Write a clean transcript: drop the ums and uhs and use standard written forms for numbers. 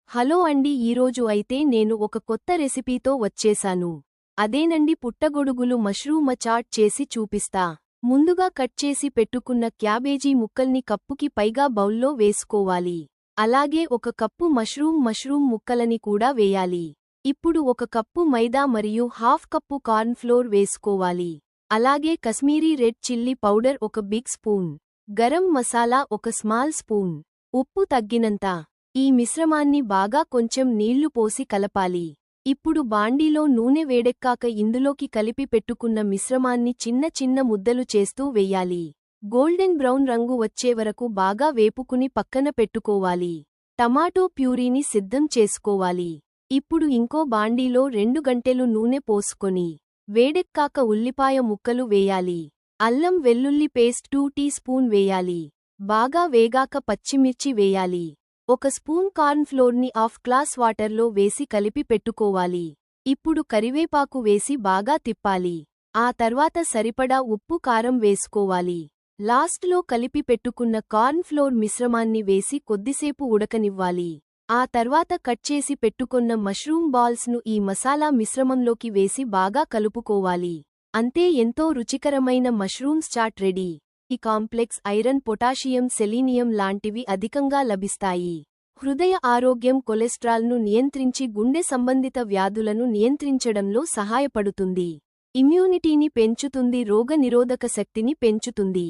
Hello అండి, ఈరోజు అయితే నేను ఒక కొత్త రెసిపీతో వచ్చేసాను. అదేనండి పుట్టగొడుగులు మష్రూమ్ చాట్ చేసి చూపిస్తా. ముందుగా కట్ చేసి పెట్టుకున్న క్యాబేజీ ముక్కల్ని కప్పుకి పైగా బౌల్లో వేసుకోవాలి. అలాగే ఒక కప్పు మష్రూమ్ ముక్కలని కూడా వేయాలి. ఇప్పుడు ఒక కప్పు మైదా మరియు హాఫ్ కప్పు కార్న్ ఫ్లోర్ వేసుకోవాలి. అలాగే కశ్మీరీ రెడ్ చిల్లీ పౌడర్ ఒక బిగ్ స్పూన్, గరం మసాలా ఒక స్మాల్ స్పూన్, ఉప్పు తగ్గినంత. ఈ మిశ్రమాన్ని బాగా కొంచెం నీళ్లు పోసి కలపాలి. ఇప్పుడు బాండీలో నూనె వేడెక్కాక ఇందులోకి కలిపి పెట్టుకున్న మిశ్రమాన్ని చిన్న చిన్న ముద్దలు చేస్తూ వెయ్యాలి. గోల్డెన్ బ్రౌన్ రంగు వచ్చేవరకు బాగా వేపుకుని పక్కన పెట్టుకోవాలి. టమాటో ప్యూరీని సిద్ధం చేసుకోవాలి. ఇప్పుడు ఇంకో బాండీలో 2 గంటెలు నూనె పోసుకొని వేడెక్కాక ఉల్లిపాయ ముక్కలు వేయాలి. అల్లం వెల్లుల్లి పేస్ట్ 2 టీ స్పూన్ వేయాలి. బాగా వేగాక పచ్చిమిర్చి వేయాలి. ఒక స్పూన్ కార్న్ ఫ్లోర్ని హాఫ్ గ్లాస్ వాటర్లో వేసి కలిపి పెట్టుకోవాలి. ఇప్పుడు కరివేపాకు వేసి బాగా తిప్పాలి. ఆ తర్వాత సరిపడా ఉప్పు కారం వేసుకోవాలి. లాస్ట్లో కలిపి పెట్టుకున్న కార్న్ ఫ్లోర్ మిశ్రమాన్ని వేసి కొద్దిసేపు ఉడకనివ్వాలి. ఆ తర్వాత కట్ చేసి పెట్టుకున్న మష్రూమ్ బాల్స్ను ఈ మసాలా మిశ్రమంలోకి వేసి బాగా కలుపుకోవాలి. అంతే, ఎంతో రుచికరమైన మష్రూమ్స్ చాట్ రెడీ. ఈ కాంప్లెక్స్ ఐరన్, పొటాషియం, సెలీనియం లాంటివి అధికంగా లభిస్తాయి. హృదయ ఆరోగ్యం, కొలెస్ట్రాల్ను నియంత్రించి గుండె సంబంధిత వ్యాధులను నియంత్రించడంలో సహాయపడుతుంది. ఇమ్యూనిటీని పెంచుతుంది, రోగనిరోధక శక్తిని పెంచుతుంది.